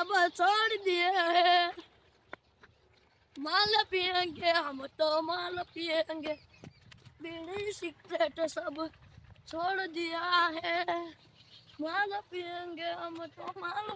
सब छोड़ दिए हैं, माल पिएंगे हम तो माल पिएंगे, बीड़ी सिगरेट सब छोड़ दिया है, माल पिएंगे हम तो माल।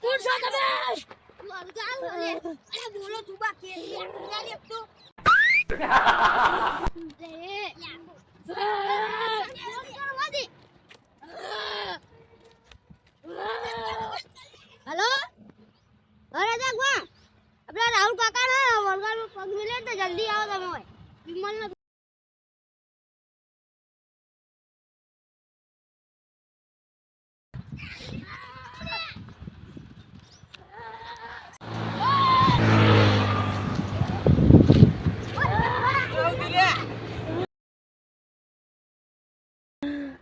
कौन सा कमेश बोलो तू बाकी हेलो अरे देख अपना राहुल काका है वलगा में पग मिले तो जल्दी आओ તમે વિમલ ને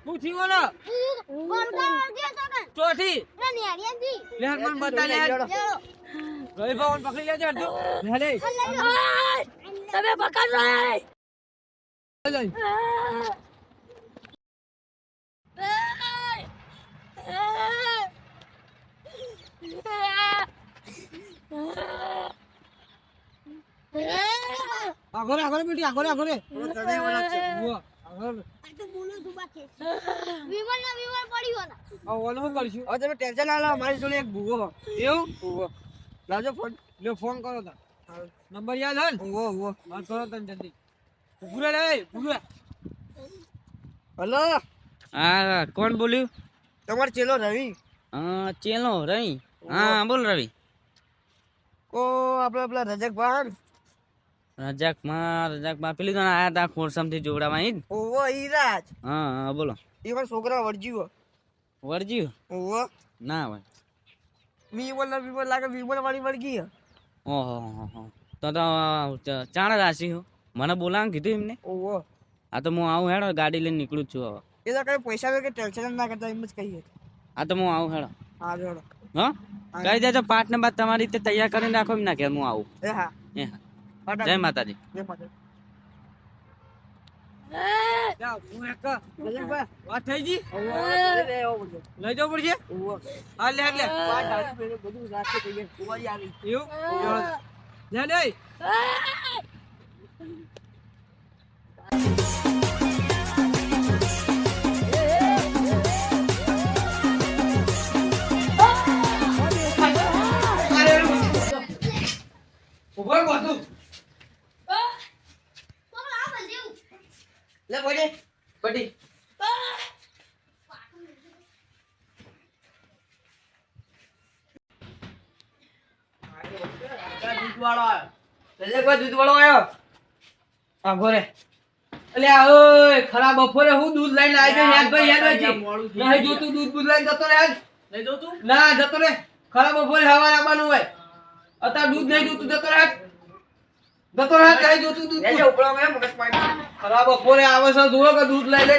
પૂછી બોલો વલગા વળગ્યા તો ને ચોથી રે નિયારિયા જી લે મન બતા લે ગઈ ફોન પકડી લેજો તું લે તમે પકડ લે લે આગળ આગળ બેટી આગળ આગળ તને ઓલા છે આગળ તો બોલો તું બાકી વિમલ ના વિમલ પડ્યો ના આ ઓલો શું કરશું હવે તમે ટેન્શન ના લો મારી જોડે એક ભૂવો એવું ભૂવો લાજો ફોન લે ફોન કરો તા નંબર યાદ હે ભૂવો વાત કરો તને જલ્દી ભૂરા લે ભૂરા હેલો હા કોણ બોલ્યું તમાર ચેલો રવિ ચેલો રવિ હા બોલ રવિ કો આપણે રજાકમાં પેલી જણા આયા તા ખોરસમ થી જોડામાં ઈ ઓવો ઈરાજ હા બોલો ઈવન છોકરા વળજીવો વરજી ઓવો ના ભાઈ વીમલ લાગે વીમલ વાળી વળગી ઓહો તો ચાણ રાશી હો મને બોલાવ કીધું એમને ઓવો આ તો હું આવું હેડો ગાડી લઈને નીકળું છું હવે એ તો કઈ પૈસા વે કે ટેન્શન ના કરતા એમ જ કહીએ આ તો હું આવું હેડો હા જોડો હા કહી દેજો 5 ને બાદ તમારી રીતે તૈયાર કરીને રાખો એમ ના કે હું આવું એ હા જય માતાજી જય માતાજી જાવ હું એક વાત થઈ જી લઈ જાવ પડશે હા લે વાત આવી પેલે બધું રાખે તૈયાર કુવારી આવી એવું લે લે ઉપર બધું લે બડી બડી દૂધ વાળો આવ્યો આ ઘરે એટલે ઓય ખરાબ બપોરે હું દૂધ લઈને આવી ગયો યાદ ભાઈ યાદ છે નહીં જોતું દૂધ લઈને જતો રે નહીં જોતું ના જતો રે ખરાબ બપોરે હવારે આવવાનું હોય અત્યારે દૂધ નહીં જોતું જતો રહે કઈ જોતું દૂધ ખરાબ બપોરે આવે છે જુઓ કે દૂધ લઈ લે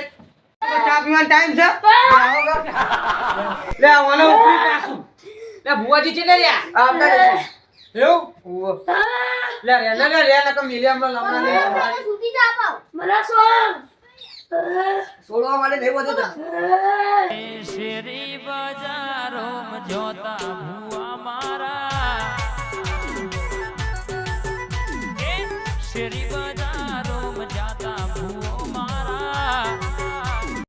ચા પીવાનો ટાઈમ છે લે આવવાનો ઉપરી પાછું લે ભુવાજી છે ને લ્યા આવતા એવું લે રે ના કમ મિલિયમ નો લમણા ને સુતી જા પાવ મને સોળ છોડવા માટે નહીં બધું શેરી બજારો જોતા ભુવા મારા